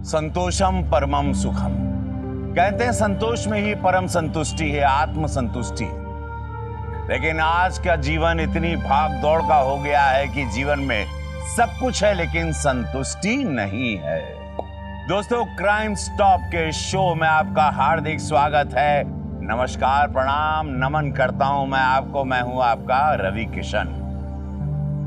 संतोषम परमम सुखम। कहते हैं संतोष में ही परम संतुष्टि है, आत्म संतुष्टि। लेकिन आज का जीवन इतनी भाग दौड़ का हो गया है कि जीवन में सब कुछ है लेकिन संतुष्टि नहीं है। दोस्तों, क्राइम स्टॉप के शो में आपका हार्दिक स्वागत है। नमस्कार, प्रणाम, नमन करता हूं मैं आपको। मैं हूं आपका रवि किशन।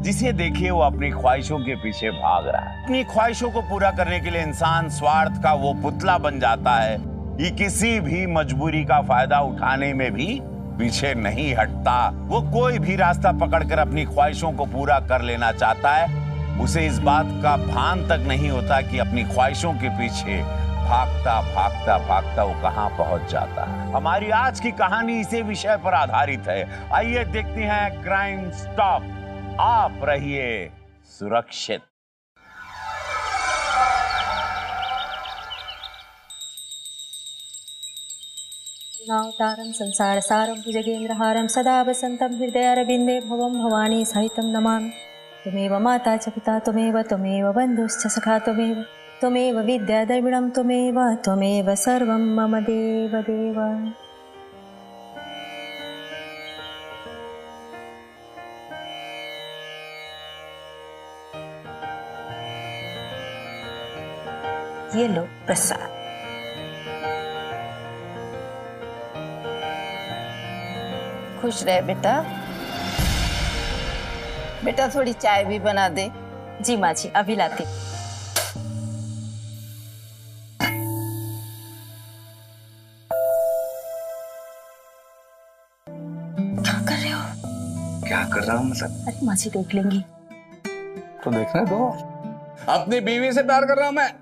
जिसे देखिए वो अपनी ख्वाहिशों के पीछे भाग रहा है। अपनी ख्वाहिशों को पूरा करने के लिए इंसान स्वार्थ का वो पुतला बन जाता है कि किसी भी मजबूरी का फायदा उठाने में भी पीछे नहीं हटता। वो कोई भी रास्ता पकड़कर अपनी ख्वाहिशों को पूरा कर लेना चाहता है। उसे इस बात का भान तक नहीं होता कि अपनी ख्वाहिशों के पीछे भागता भागता भागता वो कहां पहुंच जाता है। हमारी आज की कहानी इसी विषय पर आधारित है। आइए देखते हैं क्राइम स्टॉप। आप रहिए सुरक्षित। नावतारं संसार सारं भुजगेन्द्रहारं सदा वसन्तं हृदयारविन्दे भवं भवानी सहितं नमामि। त्वमेव माता च पिता त्वमेव बन्धुश्च सखा त्वमेव विद्या द्रविणं त्वमेव सर्वं मम देव देव। ये लो प्रसाद। खुश रहे बेटा। बेटा थोड़ी चाय भी बना दे। जी माँ जी, अभी लाती। क्या कर रहे हो? क्या कर रहा हूँ मतलब? अरे माँ जी देख लेंगी। तो देखना दो। अपनी बीवी से प्यार कर रहा हूँ मैं।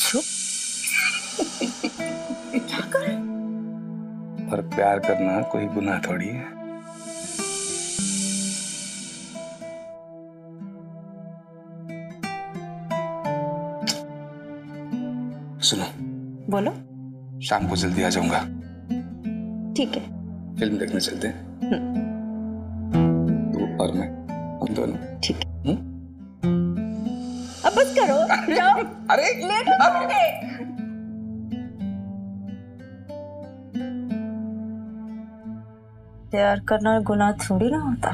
चुप। क्या कर रहे हो? और प्यार करना कोई गुनाह थोड़ी है। सुनो, बोलो। शाम को जल्दी आ जाऊंगा। ठीक है। फिल्म देखने चलते हैं। तू और मैं, हम दोनों। ठीक है। अब बस करो, जाओ। अरे लेट हो जाओगे। प्यार करना गुनाह थोड़ी ना होता।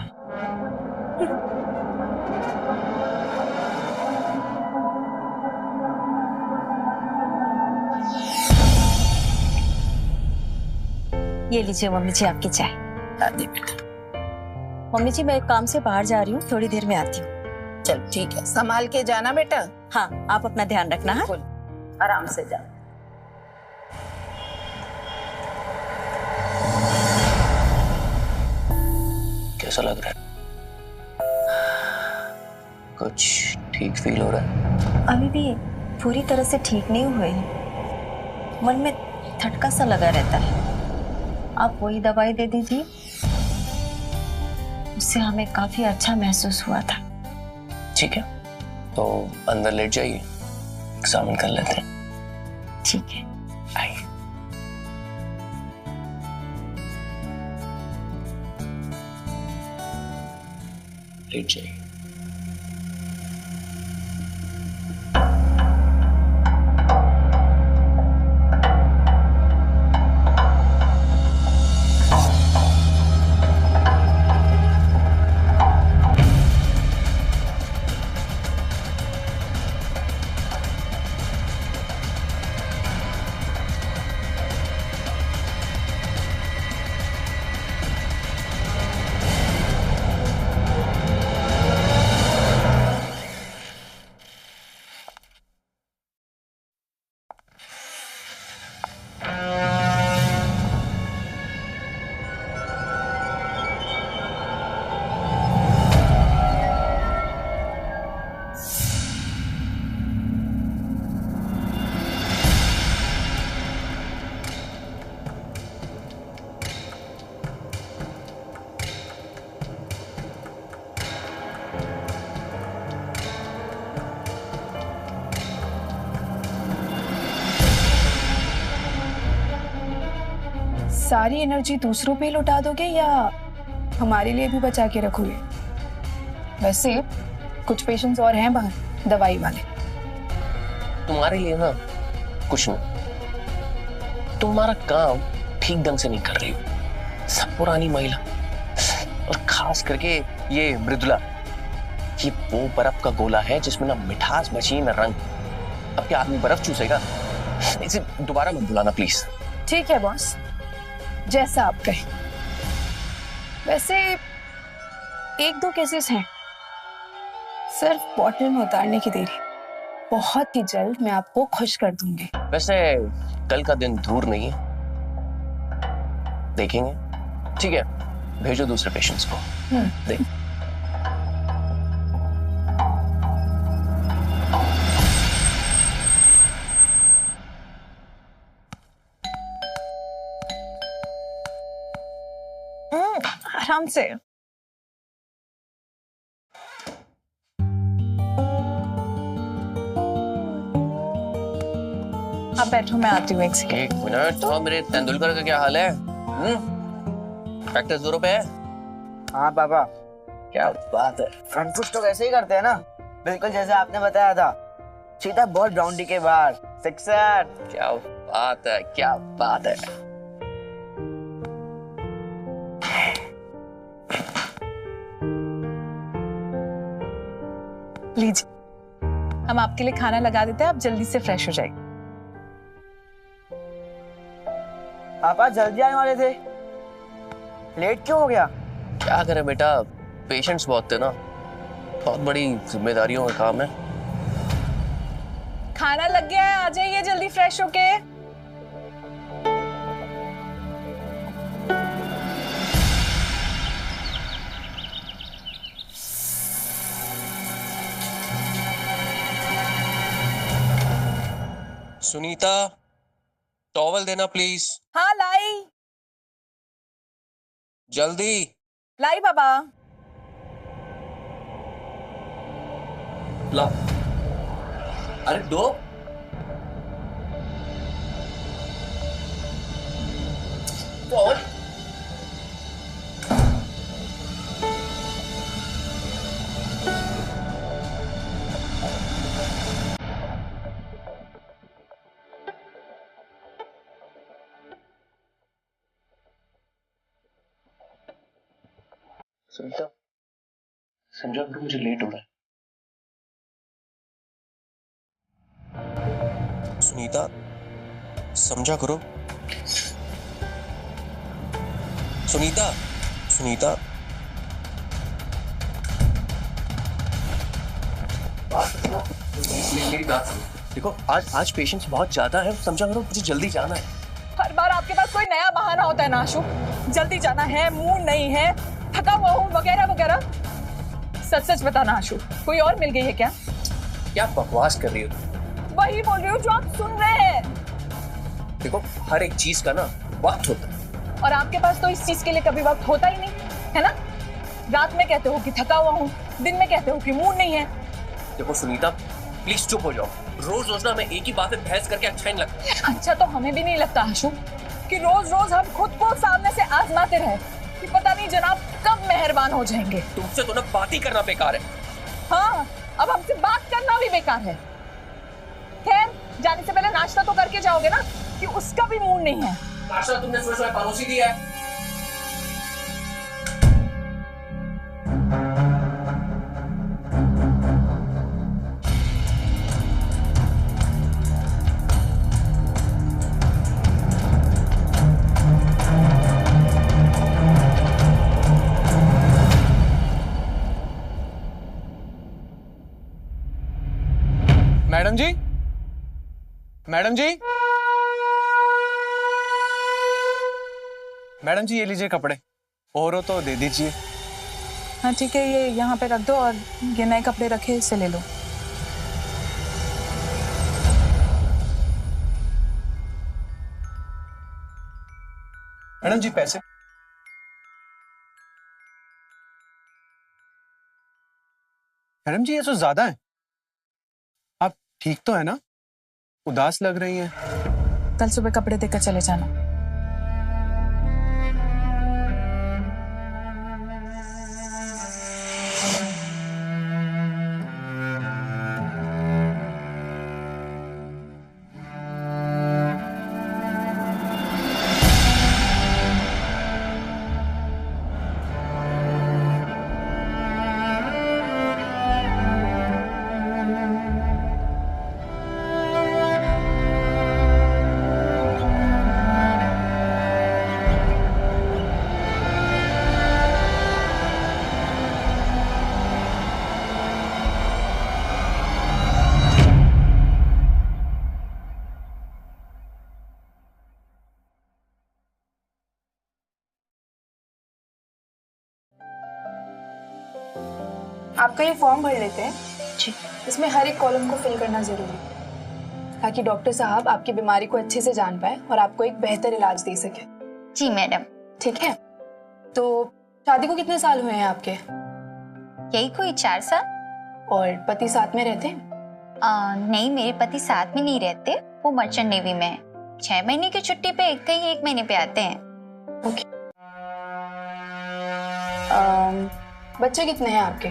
ये लीजिए मम्मी जी आपकी चाय। दे बेटा। मम्मी जी मैं एक काम से बाहर जा रही हूँ, थोड़ी देर में आती हूँ। चल ठीक है, संभाल के जाना बेटा। हाँ, आप अपना ध्यान रखना है। आराम से जा। कैसा लग रहा है? कुछ ठीक फील हो रहा है? अभी भी पूरी तरह से ठीक नहीं हुए हैं। मन में ठटका सा लगा रहता है। आप वही दवाई दे दीजिए, उससे हमें काफी अच्छा महसूस हुआ था। ठीक है, तो अंदर लेट जाइए, एग्जामिन कर लेते हैं। ठीक है, आइए। लेट जाइए। सारी एनर्जी दूसरों पे लुटा दोगे या हमारे लिए भी बचा के रखोगे? वैसे कुछ पेशेंट्स और हैं बाहर, दवाई वाले। तुम्हारे लिए ना कुछ नहीं, तुम्हारा काम ठीक ढंग से नहीं कर रही हो। सब पुरानी महिला, और खास करके ये मृदुला, ये वो बर्फ का गोला है जिसमें ना मिठास बची न रंग। अब क्या आदमी बर्फ चूसेगा? इसे दोबारा मत बुलाना प्लीज। ठीक है बॉस, जैसा आप कहें। वैसे एक दो केसेस हैं, सिर्फ बॉटल में उतारने की देरी। बहुत ही जल्द मैं आपको खुश कर दूंगी। वैसे कल का दिन दूर नहीं है, देखेंगे। ठीक है, भेजो दूसरे पेशेंट्स को। देख आराम से। आप बैठो, मैं आती हूँ एक सेकंड। एक मिनट। हाँ, मेरे तेंदुलकर का क्या हाल है? प्रैक्टिस जोरों पे है? हाँ पापा, क्या बात है। फ्रंट पुश तो वैसे ही करते हैं ना, बिल्कुल जैसे आपने बताया था। सीधा बॉल बाउंड्री के बाहर, सिक्सर। क्या बात है, क्या बात है। लीजिए, हम आपके लिए खाना लगा देते हैं, आप जल्दी से फ्रेश हो जाइए। पापा जल्दी आने वाले थे, लेट क्यों हो गया? क्या करे बेटा, पेशेंट्स बहुत थे ना, बहुत बड़ी जिम्मेदारियों का काम है। खाना लग गया है, आ जाइए जल्दी फ्रेश होके। सुनीता, टॉवल देना प्लीज। हाँ लाई जल्दी। लाई बाबा। ला। अरे दो। टॉवल। सुनीता, समझा करो मुझे लेट हो रहा है। सुनीता, समझा करो। सुनीता, सुनीता। मेरी बात सुनो। देखो, आज पेशेंट्स बहुत ज्यादा है, समझा करो, मुझे जल्दी जाना है। हर बार आपके पास कोई नया बहाना होता है ना आशु। जल्दी जाना है, मूड नहीं है, थका हुआ हूँ, वगैरह वगैरह। सच सच बताना आशु, कोई और मिल गई है क्या? क्या बकवास कर रही हो तुम? वही बोल रही हूँ जो आप सुन रहे हैं। देखो, हर एक चीज का ना वक्त होता है, और आपके पास तो इस चीज के लिए कभी वक्त होता ही नहीं है ना। रात में कहते हो कि थका हुआ हूँ, दिन में कहते हो कि मूड नहीं है। देखो सुनीता, प्लीज चुप हो जाओ। रोज रोज ना मैं एक ही बात पे बहस करके अच्छा नहीं लगता। अच्छा तो हमें भी नहीं लगता आशु कि रोज रोज हम खुद को सामने से आजमाते रहे कि पता नहीं जनाब कब मेहरबान हो जाएंगे। तुमसे तो ना बात ही करना बेकार है। हाँ, अब हमसे बात करना भी बेकार है। खैर, जाने से पहले नाश्ता तो करके जाओगे ना, कि उसका भी मूड नहीं है। नाश्ता तुमने सुबह पड़ोसी दिया है। मैडम जी, मैडम जी, मैडम जी, ये लीजिए कपड़े, और हो तो दे दीजिए। हाँ ठीक है, ये यहाँ पे रख दो, और ये नए कपड़े रखे इससे ले लो। मैडम जी पैसे। मैडम जी ये तो ज्यादा है। आप ठीक तो है ना? उदास लग रही हैं। कल सुबह कपड़े देकर चले जाना। आपका ये फॉर्म भर लेते हैं। जी। इसमें हर एक कॉलम को फिल करना जरूरी है ताकि डॉक्टर साहब आपकी बीमारी को अच्छे से जान पाए और आपको एक बेहतर इलाज दे सके। जी मैडम। ठीक है, तो शादी को कितने साल हुए हैं आपके? यही कोई 4 साल। और पति साथ में रहते हैं? नहीं, मेरे पति साथ में नहीं रहते, वो मर्चेंट नेवी में है। 6 महीने की छुट्टी पे कहीं 1 महीने पे आते हैं। ओके। बच्चे कितने हैं आपके?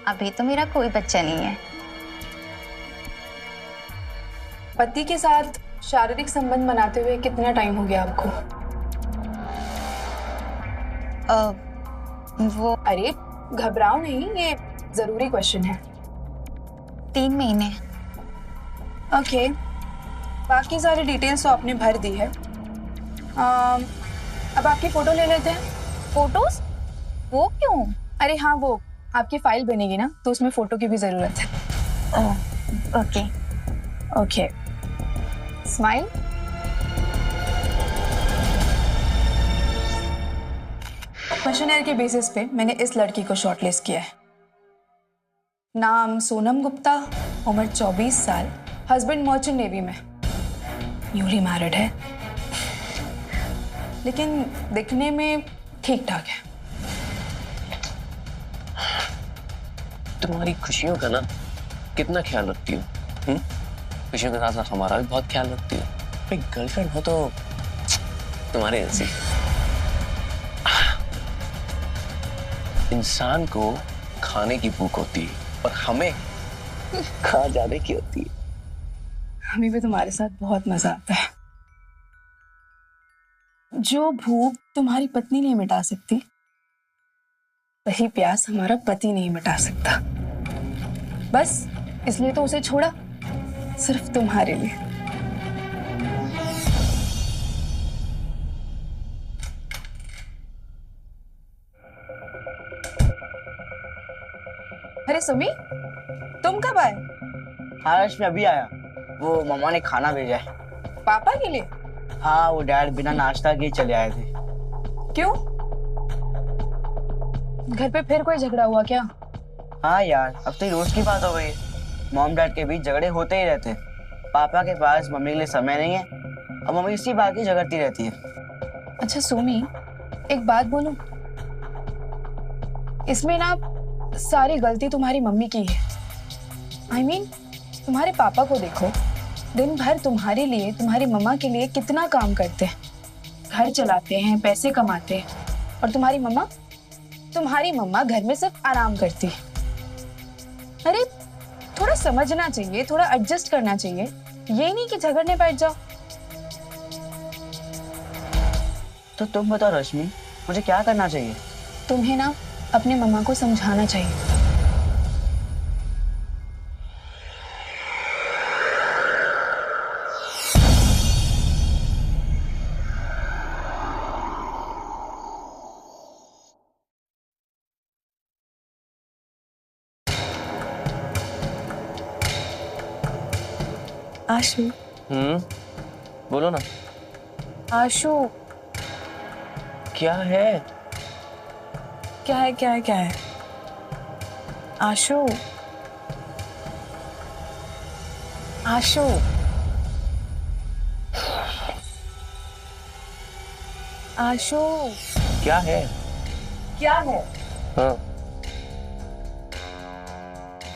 अभी तो मेरा कोई बच्चा नहीं है। पति के साथ शारीरिक संबंध बनाते हुए कितना टाइम हो गया आपको? वो अरे घबराओ नहीं, ये जरूरी क्वेश्चन है। 3 महीने। ओके, बाकी सारी डिटेल्स तो आपने भर दी है। अब आपकी फोटो ले लेते हैं। फोटोज? वो क्यों? अरे हाँ, वो आपकी फाइल बनेगी ना, तो उसमें फोटो की भी जरूरत है। ओके। Okay, smile. क्वेश्चनर के बेसिस पे मैंने इस लड़की को शॉर्टलिस्ट किया है। नाम सोनम गुप्ता, उम्र 24 साल, हस्बैंड मर्चेंट नेवी में, न्यूली मैरिड है, लेकिन दिखने में ठीक ठाक है। तुम्हारी खुशियों का ना कितना ख्याल रखती हो? खुशियों के साथ साथ हमारा भी बहुत ख्याल रखती हो। भाई गर्लफ्रेंड हो तो तुम्हारे ऐसी। इंसान को खाने की भूख होती है और हमें खा जाने की होती है। हमें भी तुम्हारे साथ बहुत मजा आता है। जो भूख तुम्हारी पत्नी नहीं मिटा सकती, वही प्यास हमारा पति नहीं मिटा सकता। बस इसलिए तो उसे छोड़ा, सिर्फ तुम्हारे लिए। अरे सुमी, तुम कब आए? आरश में अभी आया। वो मम्मा ने खाना भेजा है। पापा के लिए? हाँ, वो डैड बिना नाश्ता किए चले आए थे। क्यों? घर पे फिर कोई झगड़ा हुआ क्या? हाँ यार, अब तो ये रोज की बात हो गई है। मॉम डैड के बीच झगड़े होते ही रहते हैं। पापा के पास मम्मी के लिए समय नहीं है और मम्मी इसी बात की झगड़ती रहती है। अच्छा सुमी, एक बात बोलूं? इसमें ना सारी गलती तुम्हारी मम्मी की है। I mean, तुम्हारे पापा को देखो, दिन भर तुम्हारे लिए, तुम्हारी मम्मा के लिए कितना काम करते हैं, घर चलाते हैं, पैसे कमाते हैं। और तुम्हारी मम्मा घर में सिर्फ आराम करती है। अरे थोड़ा समझना चाहिए, थोड़ा एडजस्ट करना चाहिए, ये नहीं कि झगड़ने बैठ जाओ। तो तुम बताओ रश्मि, मुझे क्या करना चाहिए? तुम्हें ना अपने मम्मा को समझाना चाहिए। आशु। बोलो ना। आशु। क्या है? क्या है? आशु। आशु। आशु। क्या है? हाँ।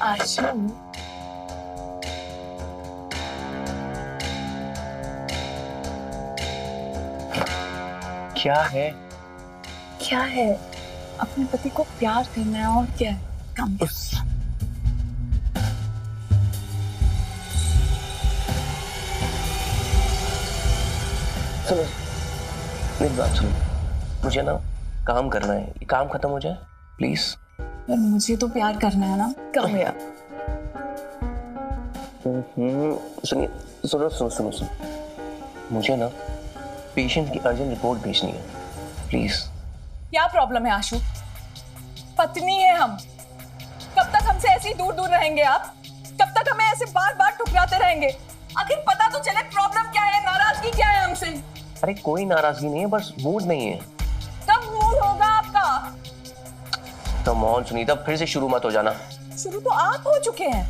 आशु। क्या है? अपने पति को प्यार करना है, और क्या है? काम। सुनो, मेरी बात सुनो। मुझे ना काम करना है, ये काम खत्म हो जाए प्लीज। पर मुझे तो प्यार करना है ना, कम यार। सुनिए, सुनो। मुझे ना पेशेंट की अर्जेंट रिपोर्ट भेजनी है, प्लीज। क्या प्रॉब्लम है आशु? पत्नी है हम। कब तक हमसे ऐसे ही दूर दूर रहेंगे आप? कब तक हमें ऐसे बार बार ठुकराते रहेंगे? आखिर पता तो चले प्रॉब्लम क्या है, नाराजगी क्या है हमसे? अरे कोई नाराजगी नहीं है, बस मूड नहीं है। कब मूड होगा आपका? कम ऑन सुनीता, फिर से शुरू मत हो जाना। शुरू तो आप हो चुके हैं,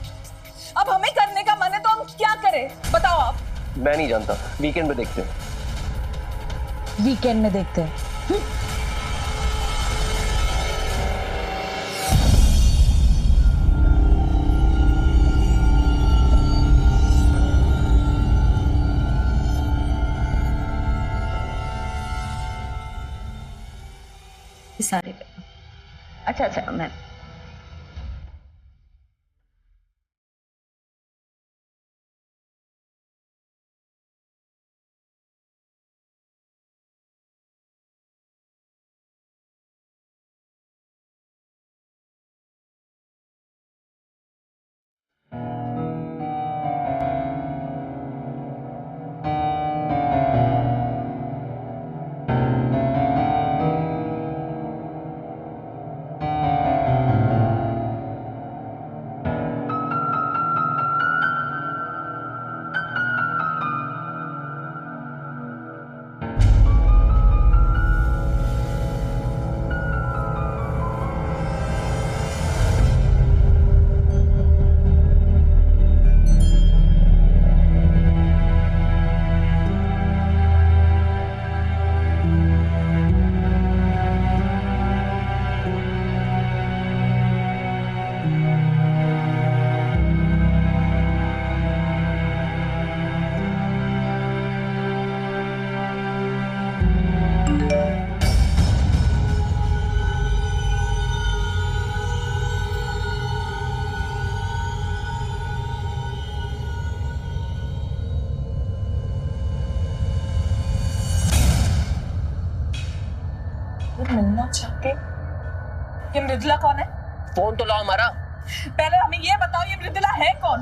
अब हमें करने का मन है तो हम क्या करें बताओ आप। मैं नहीं जानता, वीकेंड में देखते हैं। वीकेंड में देखते हैं। सारे अच्छा अच्छा मैं मिलना चाहते। ये मृदुला कौन है? फोन तो लाओ हमारा। पहले हमें ये बताओ ये मृदुला है कौन?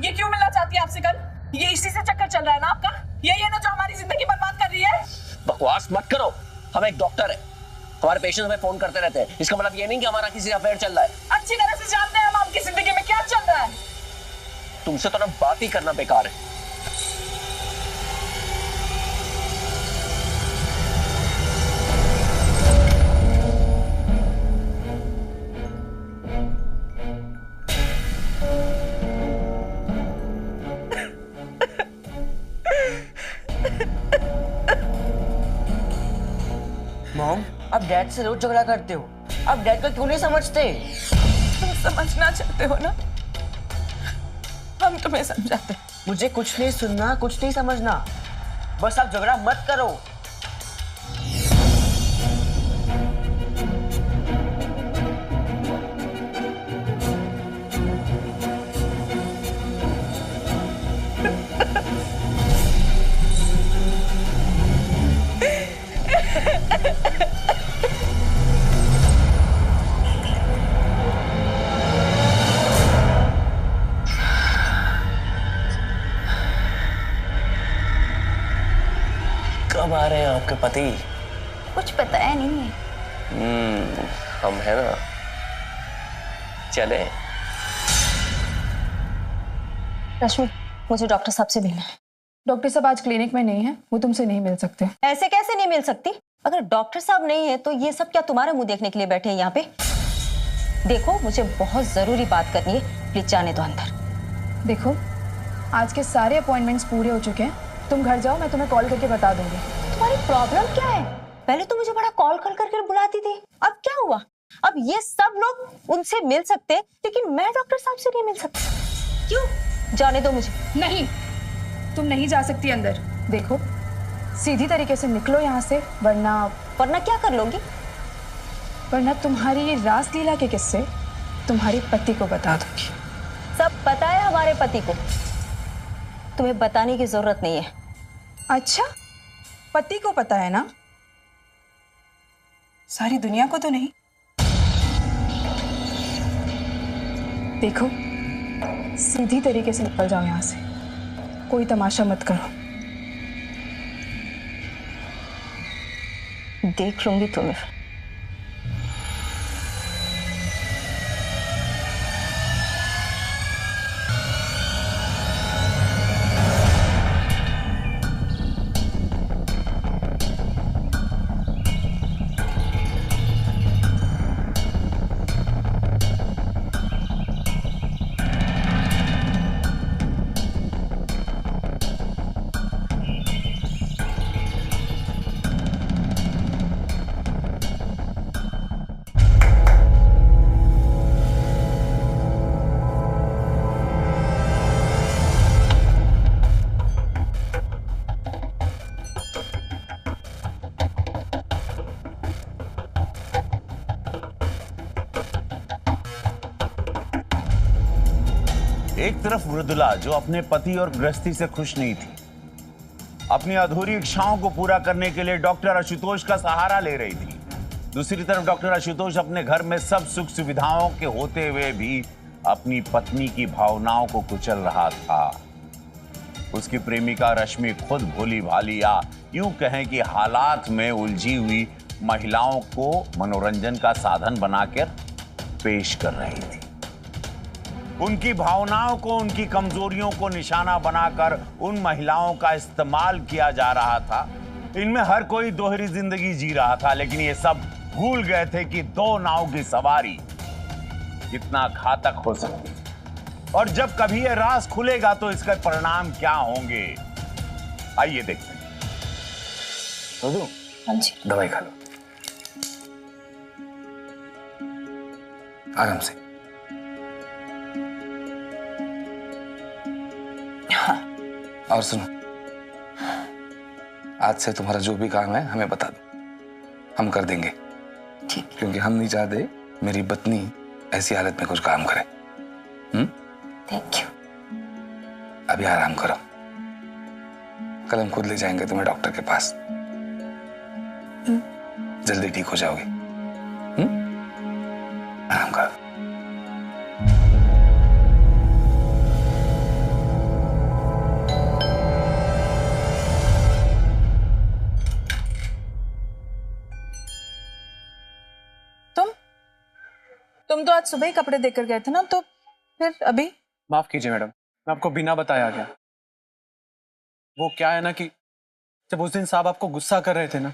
ये क्यों मिलना चाहती है आपसे कल? ये इसी से चक्कर चल रहा है ना आपका? यही है ना जो हमारी जिंदगी बर्बाद कर रही है? बकवास मत करो, हम एक डॉक्टर है, हमारे पेशेंट हमें फोन करते रहते हैं, इसका मतलब ये नहीं कि हमारा किसी अफेयर चल रहा है। अच्छी तरह से जानते हैं हम आपकी जिंदगी में क्या चल रहा है। तुमसे तो ना बात ही करना बेकार है। मॉम, आप डैड से रोज झगड़ा करते हो, आप डैड को क्यों नहीं समझते? तुम समझना चाहते हो ना, हम तुम्हें समझाते। मुझे कुछ नहीं सुनना, कुछ नहीं समझना, बस आप झगड़ा मत करो। कब आ रहे हैं आपके पति? कुछ पता है नहीं है। हम है ना, चले। रश्मि, मुझे डॉक्टर साहब से मिलना है। डॉक्टर साहब आज क्लिनिक में नहीं है, वो तुमसे नहीं मिल सकते। ऐसे कैसे नहीं मिल सकती? अगर डॉक्टर साहब नहीं है तो ये सब क्या तुम्हारे मुंह देखने के लिए बैठे हैं यहाँ पे? देखो, मुझे बहुत जरूरी बात करनी है, प्लीज जाने दो अंदर। देखो, आज के सारे अपॉइंटमेंट्स पूरे हो चुके हैं, तुम घर जाओ, मैं तुम्हें कॉल करके बता दूंगी। तुम्हारी प्रॉब्लम क्या है? पहले तो मुझे बड़ा कॉल कर करके बुलाती थी, अब क्या हुआ? अब ये सब लोग उनसे मिल सकते लेकिन मैं डॉक्टर साहब से नहीं मिल सकती, क्यों? जाने दो मुझे। नहीं, तुम नहीं जा सकती अंदर। देखो, सीधी तरीके से निकलो यहाँ से, वरना क्या कर लोगी? वरना तुम्हारी रासलीला के किस्से तुम्हारे पति को बता दूंगी। सब पता है हमारे पति को, तुम्हें बताने की जरूरत नहीं है। अच्छा, पति को पता है ना, सारी दुनिया को तो नहीं। देखो, सीधी तरीके से निकल जाओ यहाँ से, कोई तमाशा मत करो। देख लूंगी तुम्हें। एक तरफ मृदुला जो अपने पति और गृहस्थी से खुश नहीं थी, अपनी अधूरी इच्छाओं को पूरा करने के लिए डॉक्टर आशुतोष का सहारा ले रही थी। दूसरी तरफ डॉक्टर आशुतोष अपने घर में सब सुख सुविधाओं के होते हुए भी अपनी पत्नी की भावनाओं को कुचल रहा था। उसकी प्रेमिका रश्मि खुद भोली भाली या यूं कहें कि हालात में उलझी हुई महिलाओं को मनोरंजन का साधन बनाकर पेश कर रही थी। उनकी भावनाओं को, उनकी कमजोरियों को निशाना बनाकर उन महिलाओं का इस्तेमाल किया जा रहा था। इनमें हर कोई दोहरी जिंदगी जी रहा था, लेकिन ये सब भूल गए थे कि दो नाव की सवारी कितना घातक हो सकती है और जब कभी ये राज खुलेगा तो इसके परिणाम क्या होंगे, आइए देखते हैं। हाँ जी। दवाई खा लो, आराम से। हाँ। और सुनो, आज से तुम्हारा जो भी काम है हमें बता दो, हम कर देंगे। ठीक। क्योंकि हम नहीं चाहते मेरी पत्नी ऐसी हालत में कुछ काम करे। Thank you. अभी आराम करो, कल हम खुद ले जाएंगे तुम्हें डॉक्टर के पास। जल्दी ठीक हो जाओगे। आराम करो। तुम तो आज सुबह ही कपड़े देकर गए थे ना, तो फिर अभी? माफ कीजिए मैडम, मैं आपको बिना बताया आ गया। वो क्या है ना कि जब उस दिन साहब आपको गुस्सा कर रहे थे ना,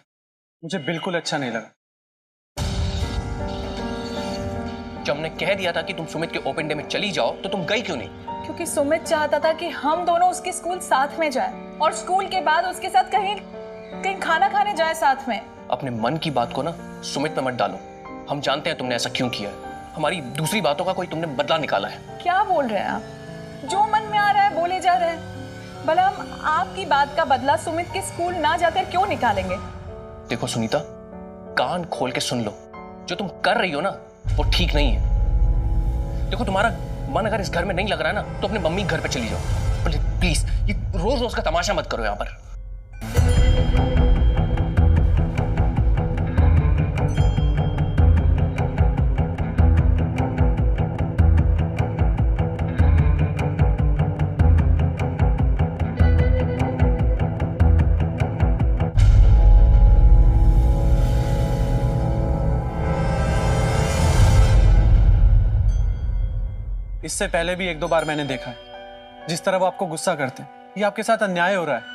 मुझे बिल्कुल अच्छा नहीं लगा। जब हमने कह दिया था कि तुम सुमित के ओपन डे में चली जाओ तो तुम गई क्यों नहीं? क्योंकि सुमित चाहता था कि हम दोनों उसके स्कूल साथ में जाएं और स्कूल के बाद उसके साथ कहीं खाना खाने जाए साथ में। अपने मन की बात को ना सुमित में मत डालो। हम जानते हैं तुमने ऐसा क्यों किया है। हमारी दूसरी बातों का कोई तुमने बदला निकाला है। क्या बोल रहे हैं आप? जो मन में आ रहा है बोले जा रहे हैं। भला हम आपकी बात का बदला सुमित के स्कूल ना जाकर क्यों निकालेंगे? देखो सुनीता, कान खोल के सुन लो, जो तुम कर रही हो ना वो ठीक नहीं है। देखो तुम्हारा मन अगर इस घर में नहीं लग रहा है ना तो अपने मम्मी घर पे चली जाओ प्लीज। ये रोज रोज का तमाशा मत करो यहाँ पर। इससे पहले भी एक दो बार मैंने देखा है जिस तरह वो आपको गुस्सा करते हैं। ये आपके साथ अन्याय हो रहा है।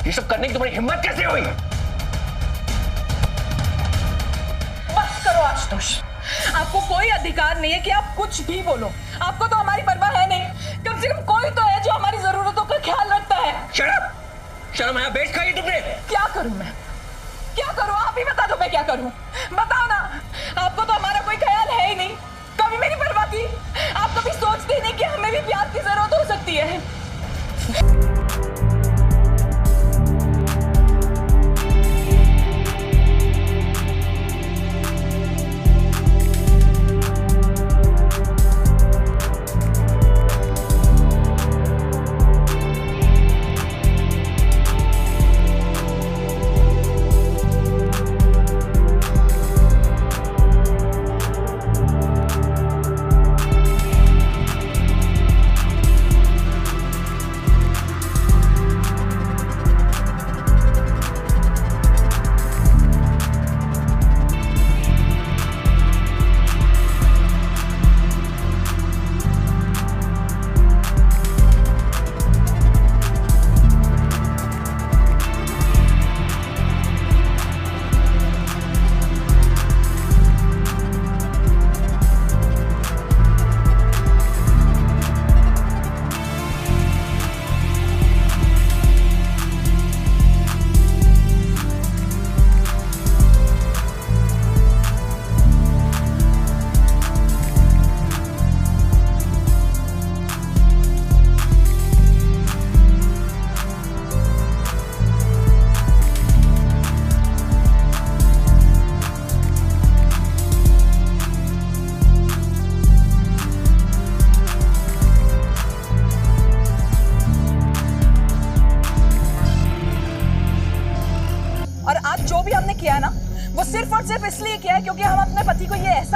ये सब करने की तुम्हारी हिम्मत कैसे हुई? बस करो आशुतोष, आपको कोई अधिकार नहीं है कि आप कुछ भी बोलो। आपको तो हमारी परवाह है नहीं। कम से कम कोई तो है जो हमारी जरूरतों का ख्याल रखता है। शर्म आया? बेच खाई तुमने? क्या करूं मैं? क्या करूं? आप ही बता दो मैं क्या करूं। बताओ ना, आपको तो हमारा कोई ख्याल है ही नहीं। कभी मेरी परवाह की? आप कभी सोचते ही नहीं कि हमें भी प्यार की जरूरत हो सकती है।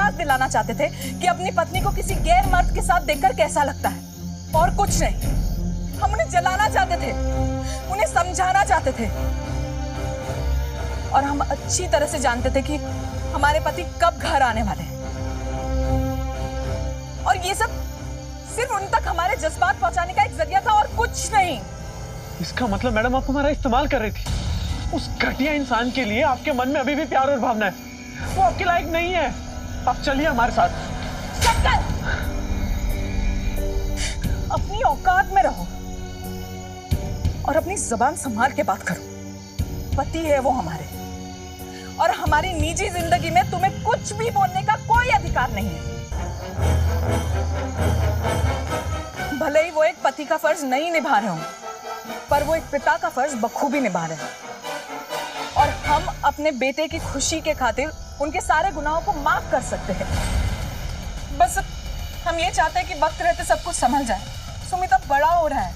एहसास दिलाना चाहते थे कि अपनी पत्नी को किसी गैर मर्द के साथ देखकर कैसा लगता है, और कुछ नहीं। हम उन्हें जलाना चाहते थे, उन्हें समझाना चाहते थे, और हम अच्छी तरह से जानते थे कि हमारे पति कब घर आने वाले हैं। और ये सब सिर्फ उन तक हमारे जज्बात पहुंचाने का एक जरिया था, और कुछ नहीं। इसका मतलब मैडम आप हमारा इस्तेमाल कर रही थी। उस घटिया इंसान के लिए आपके मन में अभी भी प्यार और भावना है। वो आपके लायक नहीं है। आप चलिए हमारे साथ। शक्कर, अपनी औकात में रहो और अपनी जुबान संभाल के बात करो। पति है वो हमारे, और हमारी निजी जिंदगी में तुम्हें कुछ भी बोलने का कोई अधिकार नहीं है। भले ही वो एक पति का फर्ज नहीं निभा रहे हो, पर वो एक पिता का फर्ज बखूबी निभा रहे हैं। और हम अपने बेटे की खुशी के खातिर उनके सारे गुनाहों को माफ कर सकते हैं। बस हम ये चाहते हैं कि वक्त रहते सब कुछ संभल जाए। सुमित अब बड़ा हो रहा है,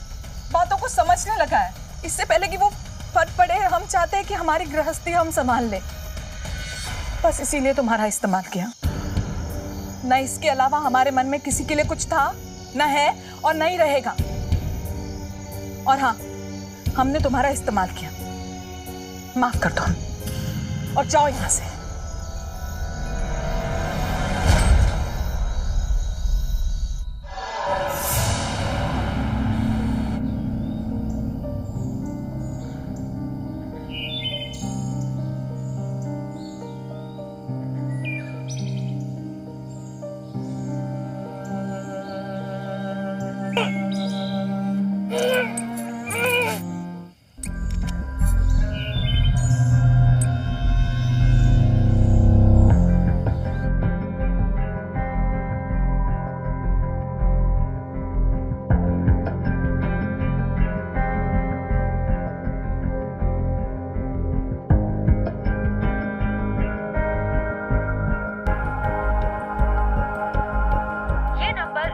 बातों को समझने लगा है। इससे पहले कि वो फट पड़े, हम चाहते हैं कि हमारी गृहस्थी हम संभाल ले। बस इसीलिए तुम्हारा इस्तेमाल किया। न इसके अलावा हमारे मन में किसी के लिए कुछ था, न है और न ही रहेगा। और हाँ, हमने तुम्हारा इस्तेमाल किया, माफ कर दो और जाओ यहां से।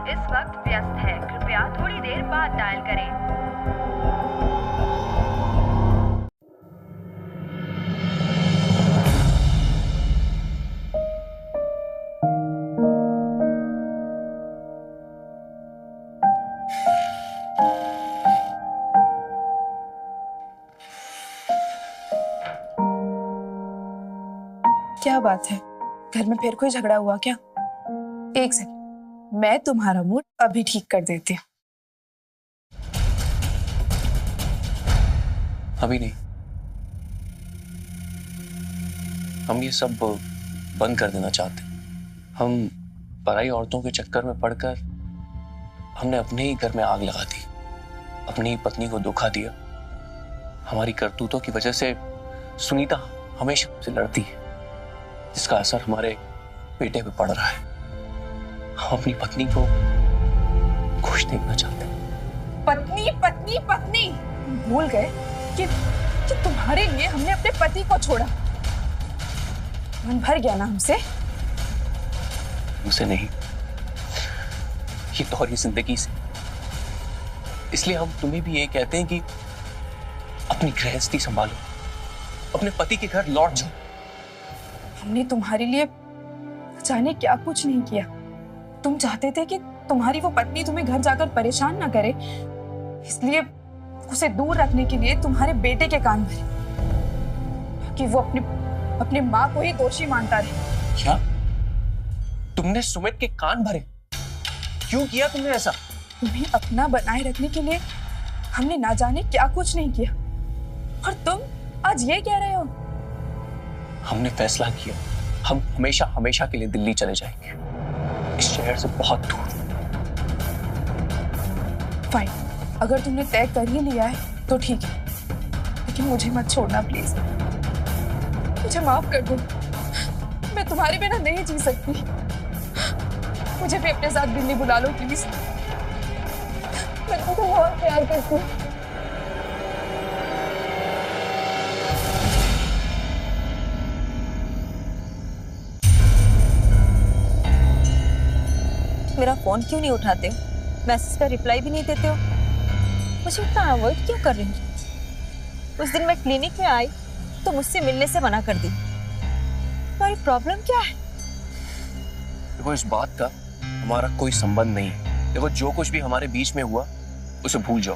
इस वक्त व्यस्त है, कृपया थोड़ी देर बाद डायल करें। क्या बात है, घर में फिर कोई झगड़ा हुआ क्या? एक सेकंड, मैं तुम्हारा मूड अभी ठीक कर देती हूँ। अभी नहीं, हम ये सब बंद कर देना चाहते हैं। हम पराई औरतों के चक्कर में पड़कर हमने अपने ही घर में आग लगा दी, अपनी ही पत्नी को धोखा दिया। हमारी करतूतों की वजह से सुनीता हमेशा हमसे लड़ती है, जिसका असर हमारे बेटे पे पड़ रहा है। हम अपनी पत्नी को खुश देखना चाहते हैं। पत्नी पत्नी पत्नी, भूल गए कि तुम्हारे लिए हमने अपने पति को छोड़ा। मन भर गया ना हमसे? हमसे नहीं, ये दौर जिंदगी से। इसलिए हम तुम्हें भी ये कहते हैं कि अपनी गृहस्थी संभालो, अपने पति के घर लौट जाओ। हमने तुम्हारे लिए जाने क्या कुछ नहीं किया। तुम चाहते थे कि तुम्हारी वो पत्नी तुम्हें घर जाकर परेशान ना करे, इसलिए उसे दूर रखने के लिए तुम्हारे बेटे के कान भरे कि वो अपनी माँ को ही दोषी मानता रहे। क्या तुमने सुमित के कान भरे? क्यों किया तुमने ऐसा? तुम्हें अपना बनाए रखने के लिए हमने ना जाने क्या कुछ नहीं किया, और तुम आज ये कह रहे हो? हमने फैसला किया, हम हमेशा हमेशा के लिए दिल्ली चले जाएंगे, इस शहर से बहुत दूर। फाइन, अगर तुमने तय कर ही लिया है तो ठीक है, लेकिन मुझे मत छोड़ना प्लीज। मुझे माफ कर दो, मैं तुम्हारे बिना नहीं जी सकती। मुझे भी अपने साथ दिल्ली बुला लो प्लीज, मैं तुमको बहुत प्यार करती हूँ। मेरा फोन क्यों नहीं उठाते हो? मैसेज का रिप्लाई भी नहीं देते हो। मुझे इतना अवॉइड क्यों कर रही हो? उस दिन मैं क्लिनिक में आई तो मुझसे मिलने से मना कर दी। तुम्हारी प्रॉब्लम क्या है? देखो इस बात का हमारा कोई संबंध नहीं है। देखो जो कुछ भी हमारे बीच में हुआ उसे भूल जाओ।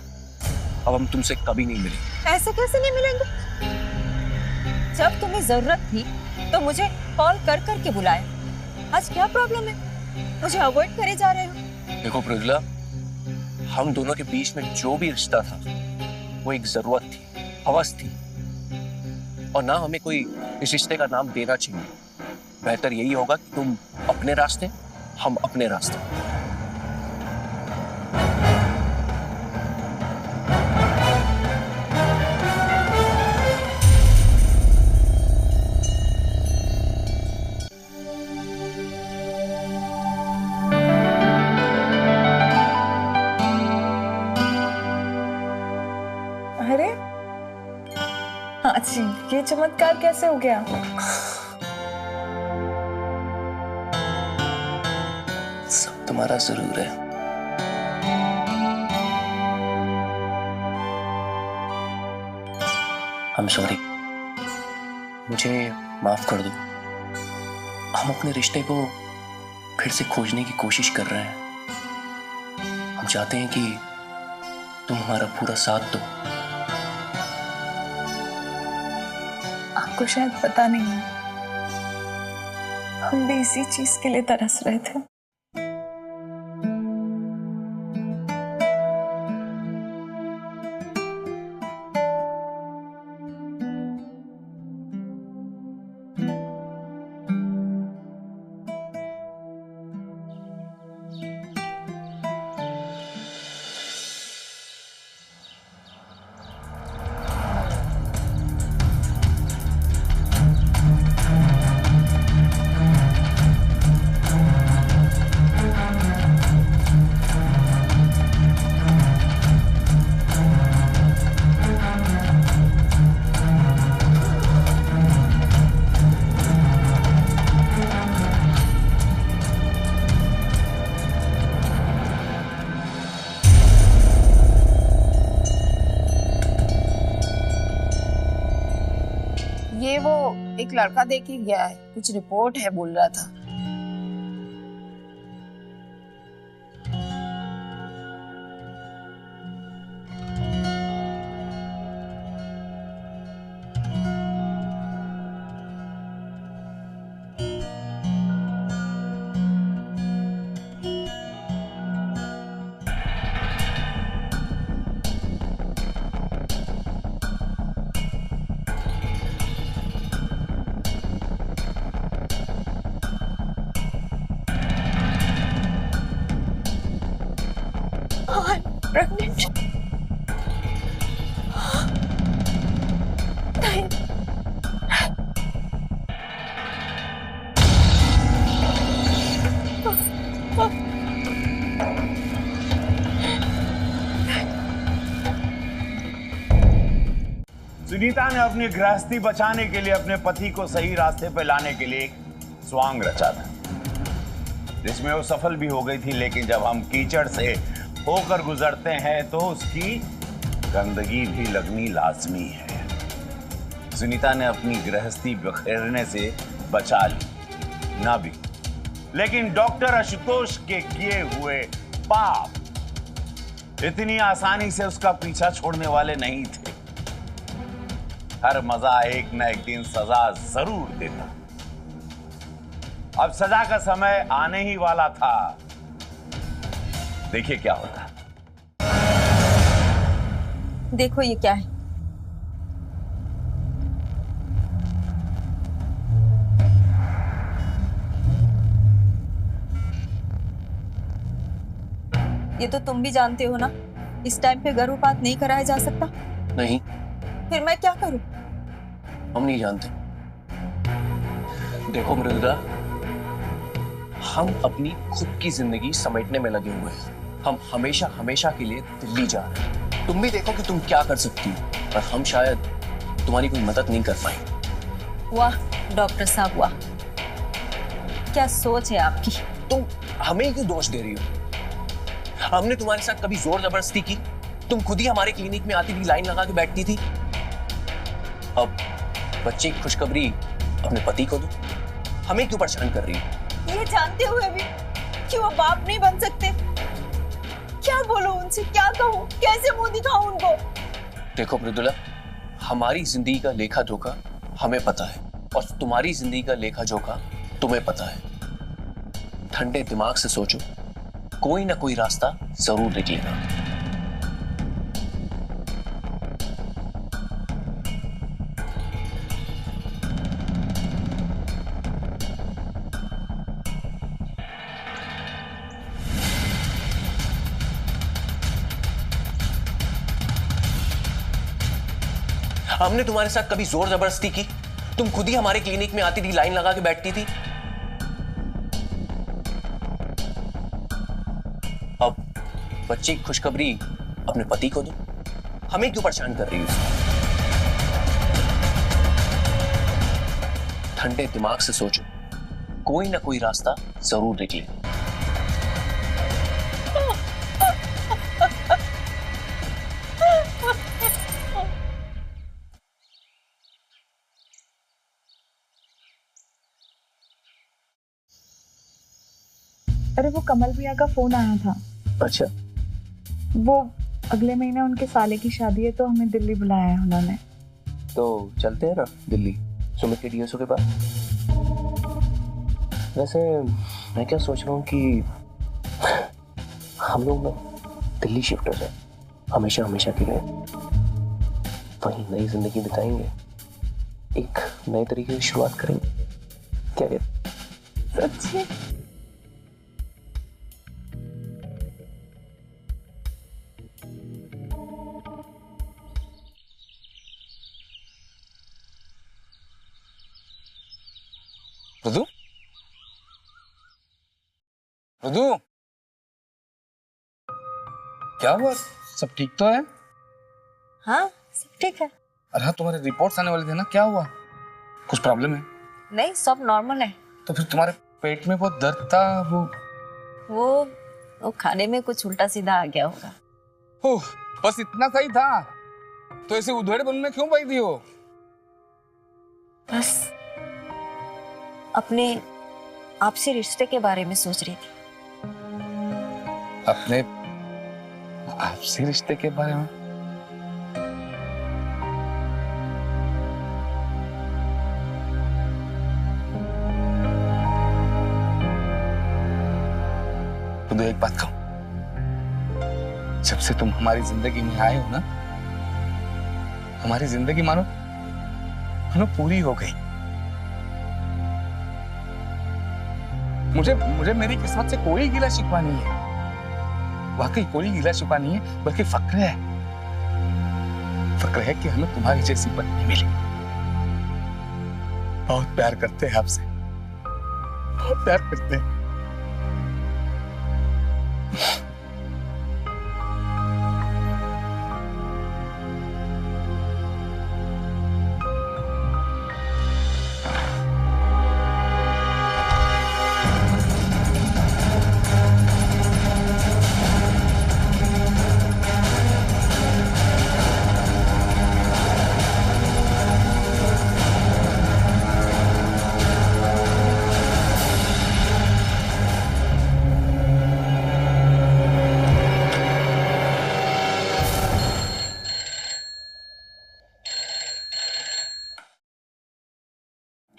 अब हम तुमसे कभी नहीं मिलेंगे। ऐसे कैसे नहीं मिलेंगे? जब तुम्हें जरूरत थी तो मुझे कॉल कर करके बुलाया। आज क्या प्रॉब्लम है? मुझे अवॉइड करे जा रहे हो? देखो मृदुला, हम दोनों के बीच में जो भी रिश्ता था वो एक जरूरत थी, हवस थी, और ना हमें कोई इस रिश्ते का नाम देना चाहिए। बेहतर यही होगा कि तुम अपने रास्ते, हम अपने रास्ते। अरे हाँ जी, ये चमत्कार कैसे हो गया? सब तुम्हारा जरूर है। I'm sorry, मुझे माफ कर दो। हम अपने रिश्ते को फिर से खोजने की कोशिश कर रहे हैं। हम चाहते हैं कि तुम हमारा पूरा साथ दो। आपको शायद पता नहीं है, हम भी इसी चीज के लिए तरस रहे थे। ये वो एक लड़का दे के गया है, कुछ रिपोर्ट है बोल रहा था। प्रेग्नेंट? नहीं। सुनीता ने अपनी गृहस्थी बचाने के लिए अपने पति को सही रास्ते पर लाने के लिए एक स्वांग रचा था, जिसमें वो सफल भी हो गई थी। लेकिन जब हम कीचड़ से होकर गुजरते हैं तो उसकी गंदगी भी लगनी लाजमी है। सुनीता ने अपनी गृहस्थी बिखेरने से बचा ली ना भी, लेकिन डॉक्टर आशुतोष के किए हुए पाप इतनी आसानी से उसका पीछा छोड़ने वाले नहीं थे। हर मजा एक न एक दिन सजा जरूर देता। अब सजा का समय आने ही वाला था। देखिए क्या होता। देखो ये क्या है? ये तो तुम भी जानते हो ना, इस टाइम पे गर्भपात नहीं कराया जा सकता। नहीं। फिर मैं क्या करूं? हम नहीं जानते। देखो मृदुला, हम अपनी खुद की जिंदगी समेटने में लगे हुए हैं। हम हमेशा हमेशा के लिए दिल्ली जा रहे हैं। तुम भी देखो कि तुम क्या कर सकती हो, पर हम शायद तुम्हारी कोई मदद नहीं कर पाएंगे। वाह डॉक्टर साहब वाह, क्या सोच है आपकी। तुम हमें क्यों दोष दे रही हो? हमने तुम्हारे साथ कभी जोर जबरदस्ती की? तुम खुद ही हमारे क्लिनिक में आती थी, लाइन लगा के बैठती थी। अब बच्चे की खुशखबरी अपने पति को दो, हमें क्यों परेशान कर रही हो? ये जानते हुए भी कि वो बाप नहीं बन सकते। क्या बोलूं उनसे, क्या कहूं, कैसे मुंह दिखाऊं उनको? देखो मृदुला, हमारी जिंदगी का लेखा जोखा हमें पता है और तुम्हारी जिंदगी का लेखा जोखा तुम्हें पता है। ठंडे दिमाग से सोचो, कोई ना कोई रास्ता जरूर निकलेगा। हमने तुम्हारे साथ कभी जोर जबरदस्ती की? तुम खुद ही हमारे क्लिनिक में आती थी, लाइन लगा के बैठती थी। अब बच्चे की खुशखबरी अपने पति को दो, हमें क्यों परेशान कर रही हो? ठंडे दिमाग से सोचो, कोई ना कोई रास्ता जरूर निकलेगा। अरे वो कमल भैया का फोन आया था। अच्छा, वो अगले महीने उनके साले की शादी है तो हमें दिल्ली बुलाया है उन्होंने। तो चलते हैं ना दिल्ली, सुमित के डीएसओ के पास। वैसे मैं क्या सोच रहा हूँ कि हम लोग ना दिल्ली शिफ्ट हो जाए, हमेशा हमेशा के लिए। वहीं नई जिंदगी बिताएंगे, एक नए तरीके की शुरुआत करेंगे। क्या कहते? सच्ची? मृदु, मृदु, क्या हुआ? सब ठीक तो है? हाँ सब ठीक है। अरे हाँ, तुम्हारे रिपोर्ट्स आने वाले थे ना, क्या हुआ? कुछ प्रॉब्लम है? नहीं सब नॉर्मल है। तो फिर तुम्हारे पेट में बहुत दर्द था, वो खाने में कुछ उल्टा सीधा आ गया होगा। ओह, बस इतना सही था? तो ऐसे उधेड़ बन में क्यों पाई थी हो? बस अपने आपसे रिश्ते के बारे में सोच रही थी। अपने आपसे रिश्ते के बारे में? तो एक बात कहूं, जब से तुम हमारी जिंदगी में आए हो ना, हमारी जिंदगी मानो पूरी हो गई। मुझे मेरी किस्मत से कोई गिला शिकवा नहीं है, वाकई कोई गिला शिकवा नहीं है, बल्कि फक्र है। फक्र है कि हमें तुम्हारी जैसी पत्नी मिली। बहुत प्यार करते हैं आपसे, बहुत प्यार करते हैं।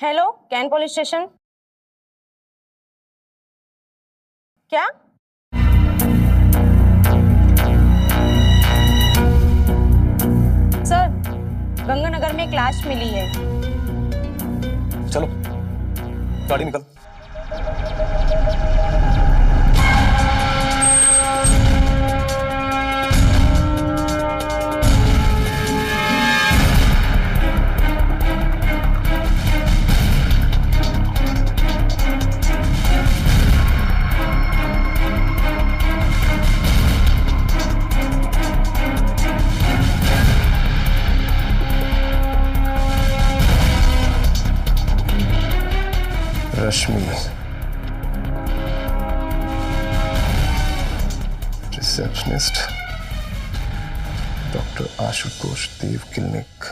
Hello, can police station. क्या? सर, गंगानगर में एक लाश मिली है। चलो गाड़ी निकल। रश्मि, रिसेप्शनिस्ट, डॉक्टर आशुतोष देव क्लिनिक।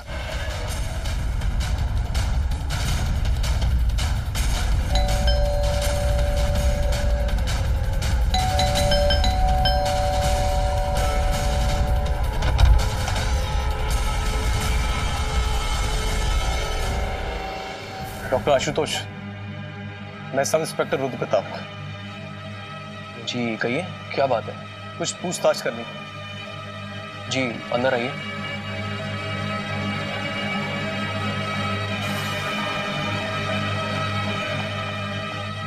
डॉक्टर आशुतोष, मैं सब इंस्पेक्टर रुद्र प्रताप। जी कहिए, क्या बात है? कुछ पूछताछ करनी। जी अंदर आइए।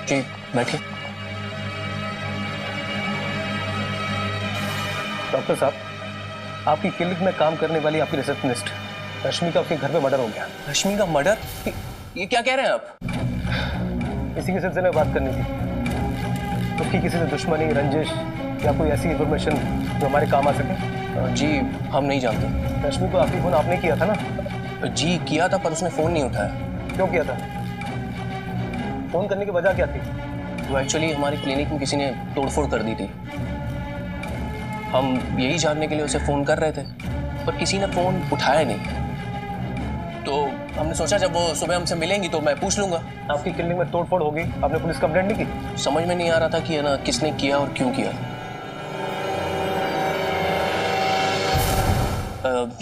जी बैठिए। डॉक्टर साहब, आपकी क्लिनिक में काम करने वाली आपकी रिसेप्शनिस्ट रश्मि का आपके घर में मर्डर हो गया। रश्मि का मर्डर? ये क्या कह रहे हैं आप? इसी के सिलसिले में बात करनी थी। उसकी किसी से दुश्मनी, रंजिश या कोई ऐसी इंफॉर्मेशन जो हमारे काम आ सके? जी हम नहीं जानते। रश्मि को आखिरी फोन आपने किया था ना? जी किया था, पर उसने फोन नहीं उठाया। क्यों किया था? फोन करने की वजह क्या थी? तो एक्चुअली हमारी क्लिनिक में किसी ने तोड़फोड़ कर दी थी। हम यही जानने के लिए उसे फोन कर रहे थे, पर किसी ने फोन उठाया नहीं। तो हमने सोचा जब वो सुबह हमसे मिलेंगी तो मैं पूछ लूंगा। आपकी क्लिनिक में तोड़फोड़ हो गई, आपने पुलिस कंप्लेंट नहीं की? समझ में नहीं आ रहा था कि है ना किसने किया और क्यों किया।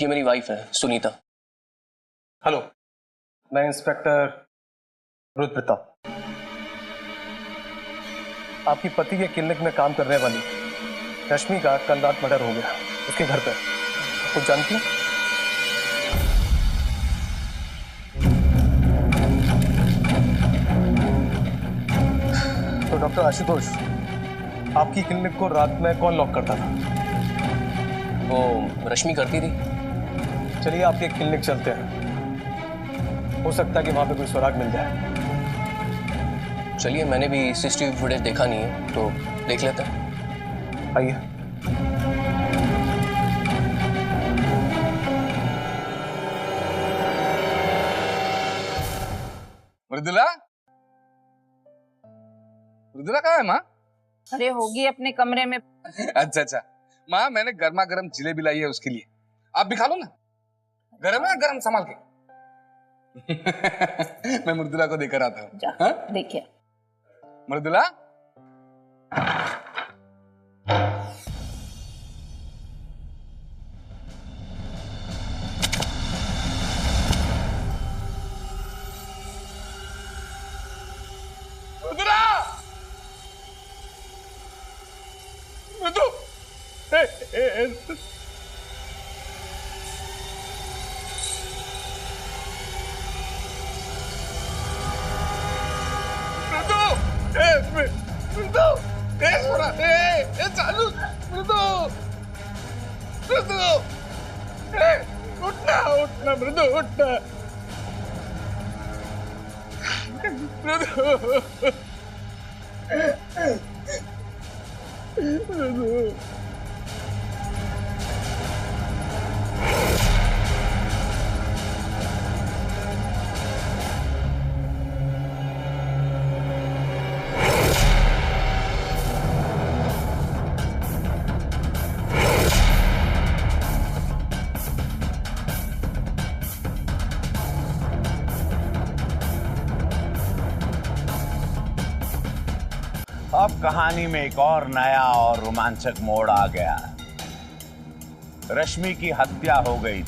ये मेरी वाइफ है सुनीता। हेलो, मैं इंस्पेक्टर रुद्र प्रताप। आपकी पति के क्लिनिक में काम करने वाली रश्मि का कल रात मर्डर हो गया उसके घर पे। कुछ जानती हैं? तो डॉक्टर आशुतोष, आपकी क्लिनिक को रात में कौन लॉक करता था? वो रश्मि करती थी। चलिए आपके क्लिनिक चलते हैं, हो सकता है कि वहां पे कोई सुराग मिल जाए। चलिए, मैंने भी सीसीटीवी फुटेज देखा नहीं है तो देख लेते हैं। आइए। मृदुला, मृदुला कहाँ है माँ? अरे होगी अपने कमरे में। अच्छा अच्छा माँ, मैंने गर्मा गर्म जिलेबी लाई है उसके लिए, आप भी खा लो ना। गरम है, गरम संभाल के। मैं मृदुला को देकर आता हूँ। हाँ? देखिए मृदुला, मृदुला, मृदु, मृदु, चालू, मृदु, मृदु, उठना उठना मृदु, उठना मृदु, अब कहानी में एक और नया और रोमांचक मोड़ आ गया। रश्मि की हत्या हो गई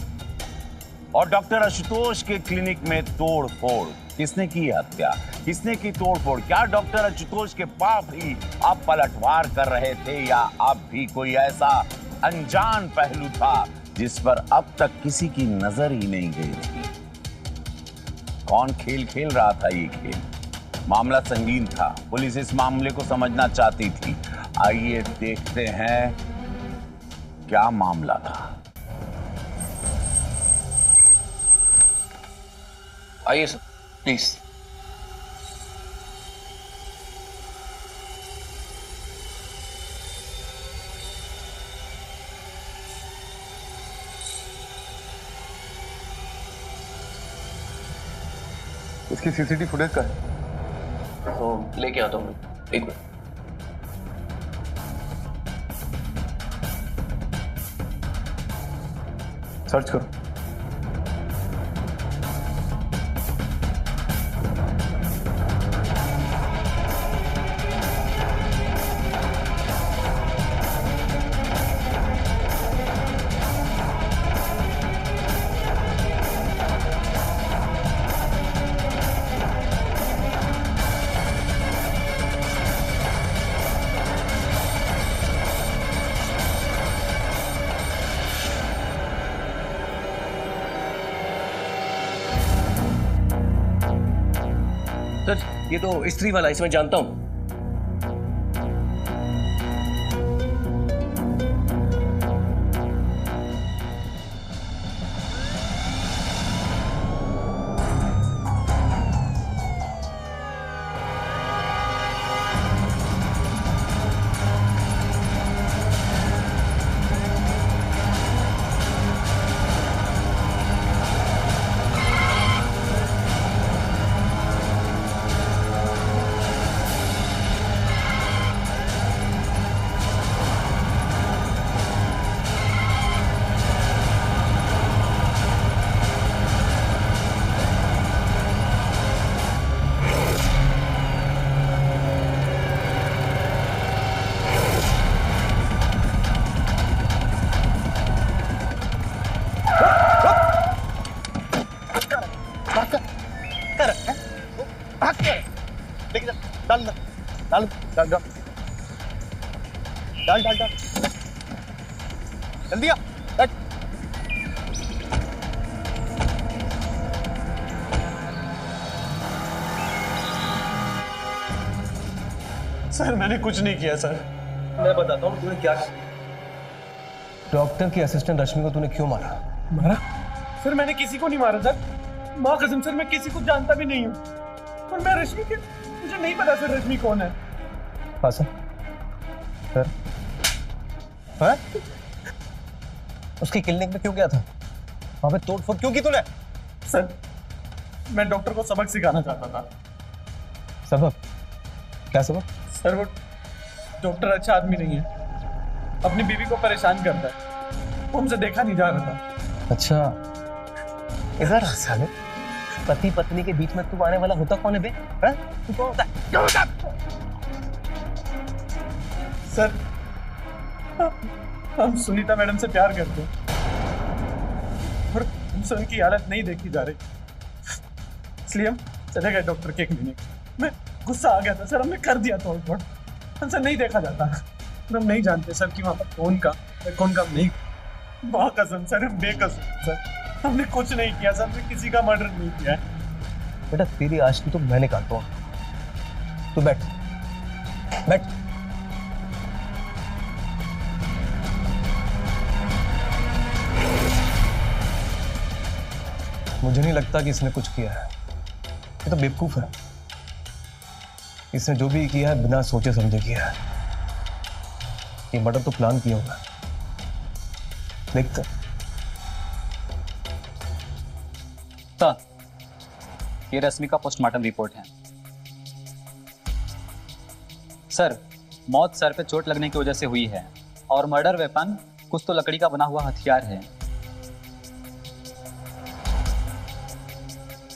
और डॉक्टर आशुतोष के क्लिनिक में तोड़-फोड़। किसने की हत्या, किसने की तोड़-फोड़? क्या डॉक्टर आशुतोष के पाप ही अब पलटवार कर रहे थे या अब भी कोई ऐसा अनजान पहलू था जिस पर अब तक किसी की नजर ही नहीं गई थी? कौन खेल खेल रहा था ये खेल? मामला संगीन था, पुलिस इस मामले को समझना चाहती थी। आइए देखते हैं क्या मामला था। आइए सर, प्लीज। इसकी सीसीटीवी फुटेज का है? तो लेके आता हूँ, एक मिनट। सर्च करो। ये तो स्त्री वाला, इसमें जानता हूँ। डाल जल्दी आ। सर मैंने कुछ नहीं किया सर। मैं बताता हूँ तूने क्या किया। डॉक्टर की असिस्टेंट रश्मि को तूने क्यों मारा? मारा? सर मैंने किसी को नहीं मारा सर। माँ कसम सर मैं किसी को जानता भी नहीं हूँ। और मैं रश्मि के, मुझे नहीं पता सर रश्मि कौन है। सर हाँ? उसकी क्लिनिक में क्यों गया था? वहां पे तोड़फोड़ क्यों की तूने? सर मैं डॉक्टर को सबक सिखाना चाहता था। सबक? क्या सबक? सर वो डॉक्टर अच्छा आदमी नहीं है, अपनी बीवी को परेशान करता है, वो हमसे देखा नहीं जा रहा था। अच्छा इधर साले, पति पत्नी के बीच में तू आने वाला होता कौन है बे? तू कौन होता है? सर हम सुनीता मैडम से प्यार करते हैं और हमसे उनकी हालत नहीं देखी जा रही, इसलिए हम चले गए डॉक्टर के क्लिनिक में। गुस्सा आ गया था सर, हमने कर दिया तोड़-फोड़। हमसे नहीं देखा जाता और हम नहीं जानते सर कि वहाँ पर कौन का नहीं। माँ कसम सर, हम बेकसूर सर, हमने कुछ नहीं किया सर, हमने किसी का मर्डर नहीं किया है। बेटा तेरी आशिकी तो मैंने काटता हूँ। तू बैठ बैठ। मुझे नहीं लगता कि इसने कुछ किया है, ये तो बेवकूफ है। इसने जो भी किया है बिना सोचे समझे किया है। ये मर्डर तो प्लान किया होगा। देखते सर, ये रश्मि का पोस्टमार्टम रिपोर्ट है। सर मौत सर पे चोट लगने की वजह से हुई है और मर्डर वेपन कुछ तो लकड़ी का बना हुआ हथियार है।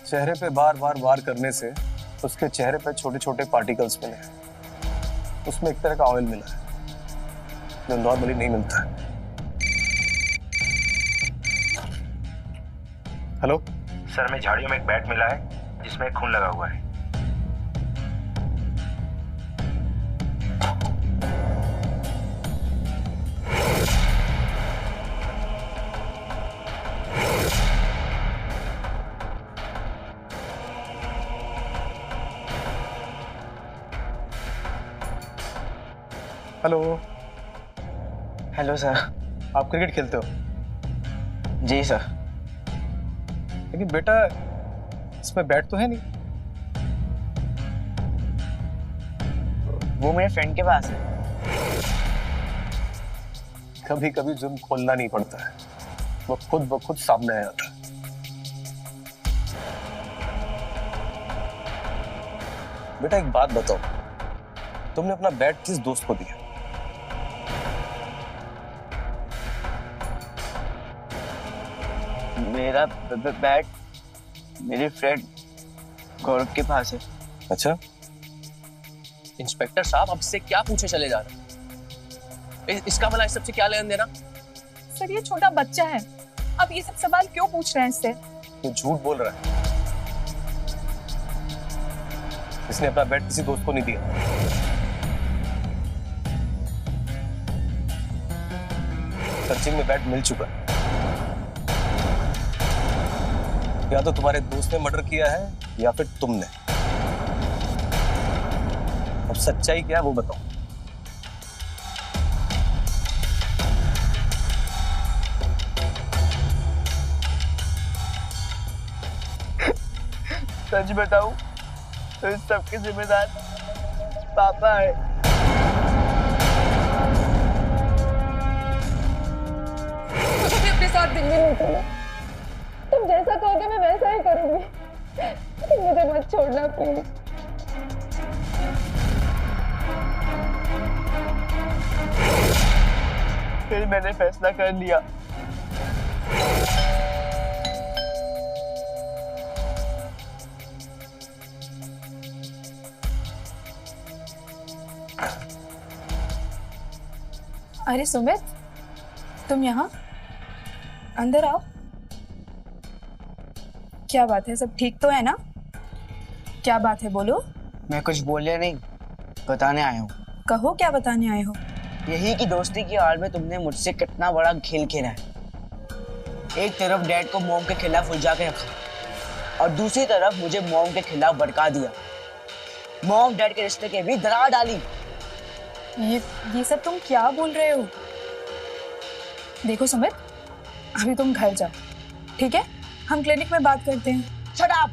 चेहरे पे बार बार वार करने से उसके चेहरे पे छोटे छोटे पार्टिकल्स मिले हैं। उसमें एक तरह का ऑयल मिला है जो नॉर्मली नहीं मिलता है। हेलो सर, मैं झाड़ियों में एक बैट मिला है जिसमें खून लगा हुआ है। Hello hello sir. आप क्रिकेट खेलते हो? जी सर। लेकिन बेटा इसमें बैट तो है नहीं। वो मेरे फ्रेंड के पास है। कभी कभी जुर्म खोलना नहीं पड़ता है, वो खुद ब खुद सामने आ जाता है। बेटा एक बात बताओ, तुमने अपना बैट किस दोस्त को दिया? मेरा बैट मेरे फ्रेंड गौरव के पास है। अच्छा इंस्पेक्टर साहब, अब से क्या पूछे चले जा रहे हैं? इसका भला इस सबसे क्या लेन देना? सर ये छोटा बच्चा है, अब ये सब सवाल क्यों पूछ रहे हैं इससे? ये झूठ बोल रहा है। इसने अपना बैट किसी दोस्त को नहीं दिया। सर्चिंग में बैट मिल चुका है। या तो तुम्हारे दोस्त ने मर्डर किया है या फिर तुमने। सच्चाई क्या है वो बताओ। सच बताऊं तो इस सबके जिम्मेदार पापा है। मुझे भी अपने साथ दिल्ली नहीं चला। तुम जैसा कहोगे मैं वैसा ही करूंगी। तुम मुझे मत छोड़ना प्लीज। फिर मैंने फैसला कर लिया। अरे सुमित, तुम यहाँ? अंदर आओ। क्या बात है, सब ठीक तो है ना? क्या बात है, बोलो। मैं कुछ बोले नहीं, बताने आया हूँ। कहो, क्या बताने आए हो? यही कि दोस्ती की आड़ में तुमने मुझसे कितना बड़ा खेल खेला है। एक तरफ डैड को मॉम के खिलाफ उलझा के रखा और दूसरी तरफ मुझे मॉम के खिलाफ भड़का दिया। मॉम डैड के रिश्ते के भी दरार डाली। ये सब तुम क्या बोल रहे हो? देखो सुमित, अभी तुम घर जाओ, ठीक है? हम क्लिनिक में बात करते हैं। Shut up!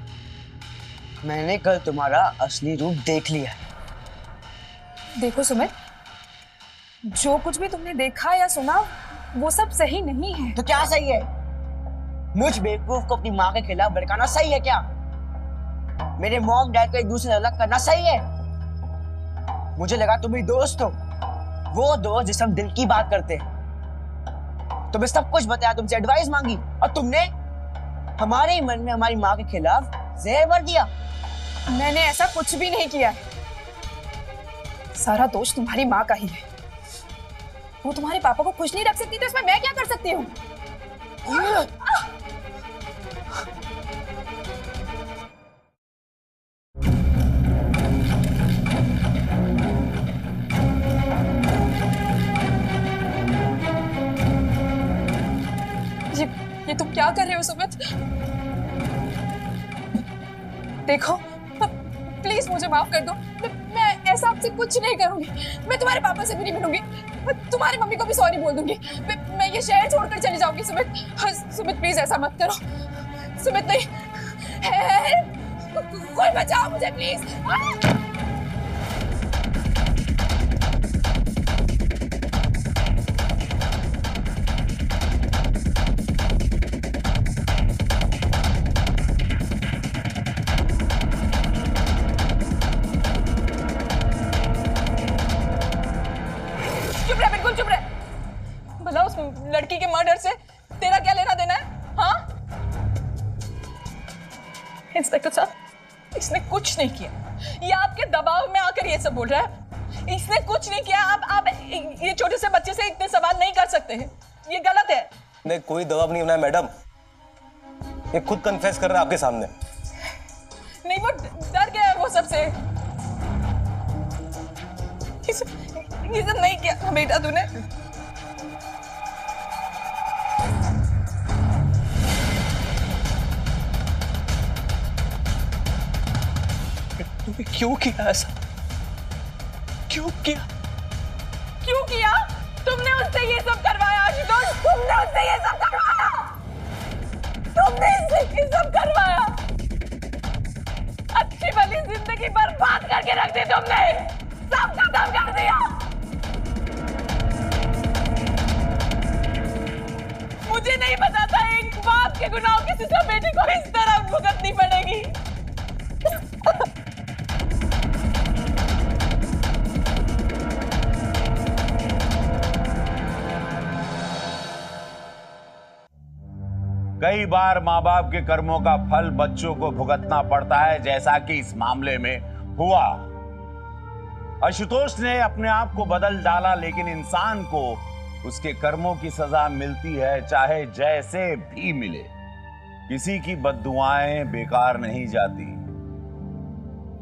मैंने कल तुम्हारा असली रूप देख लिया। देखो सुमित, जो कुछ भी तुमने देखा या सुना वो सब सही नहीं है। तो क्या सही है? मुझ बेवकूफ को अपनी माँ के खिलाफ भड़काना सही है क्या? मेरे मॉम डैड को एक दूसरे से अलग करना सही है? मुझे लगा तुम ही दोस्त हो, वो दोस्त जिससे हम दिल की बात करते हैं। तुम्हें सब कुछ बताया, तुमसे एडवाइस मांगी और तुमने हमारे ही मन में हमारी माँ के खिलाफ जहर भर दिया। मैंने ऐसा कुछ भी नहीं किया है। सारा दोष तुम्हारी माँ का ही है। वो तुम्हारे पापा को खुश नहीं रख सकती तो इसमें मैं क्या कर सकती हूँ? ये तुम क्या कर रहे हो सुमित? देखो, प्लीज मुझे माफ कर दो। मैं ऐसा आपसे कुछ नहीं करूंगी। मैं तुम्हारे पापा से भी नहीं मिलूंगी। मैं तुम्हारी मम्मी को भी सॉरी बोल दूंगी। मैं ये शहर छोड़कर चली जाऊंगी सुमित। सुमित प्लीज ऐसा मत करो। सुमित नहीं, कोई बचाओ मुझे प्लीज। लड़की के मर्डर से तेरा क्या लेना देना है? हाँ इंस्पेक्टर साहब, इसने कुछ नहीं किया। ये आपके दबाव में आकर ये सब बोल रहा है। इसने कुछ नहीं किया। आप ये छोटे से बच्चे से इतने सवाल नहीं कर सकते हैं। ये गलत है। नहीं, कोई दबाव नहीं बनाया मैडम। ये खुद कन्फेस कर रहा है आपके सामने। नहीं, वो डर गया है वो सबसे। ये सब नहीं किया बेटा तूने। तुमने क्यों किया ऐसा? क्यों किया? क्यों किया? तुमने उससे ये सब करवाया आशुतोष। तुमने उससे ये सब करवाया। तुमने इससे ये सब करवाया। अच्छी भली जिंदगी बर्बाद करके रख दी तुमने। सब खत्म कर दिया। मुझे नहीं पता था एक बाप के गुनाह की सजा बेटी को इस तरह भुगतनी पड़ेगी। कई बार माँ बाप के कर्मों का फल बच्चों को भुगतना पड़ता है, जैसा कि इस मामले में हुआ। आशुतोष ने अपने आप को बदल डाला, लेकिन इंसान को उसके कर्मों की सजा मिलती है, चाहे जैसे भी मिले। किसी की बद्दुआएं बेकार नहीं जाती।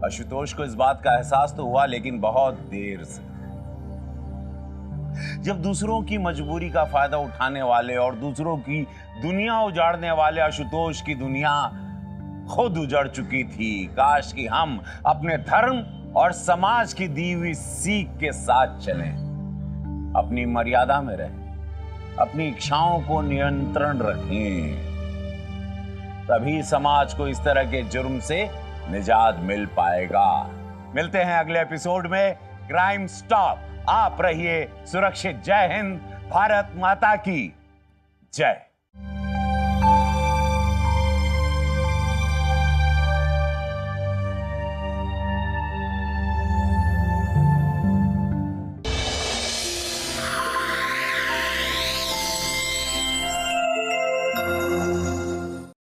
आशुतोष को इस बात का एहसास तो हुआ, लेकिन बहुत देर से। जब दूसरों की मजबूरी का फायदा उठाने वाले और दूसरों की दुनिया उजाड़ने वाले आशुतोष की दुनिया खुद उजड़ चुकी थी। काश कि हम अपने धर्म और समाज की दी हुई सीख के साथ चलें, अपनी मर्यादा में रहें, अपनी इच्छाओं को नियंत्रण रखें, तभी समाज को इस तरह के जुर्म से निजात मिल पाएगा। मिलते हैं अगले एपिसोड में क्राइम स्टॉप। आप रहिए सुरक्षित। जय हिंद, भारत माता की जय।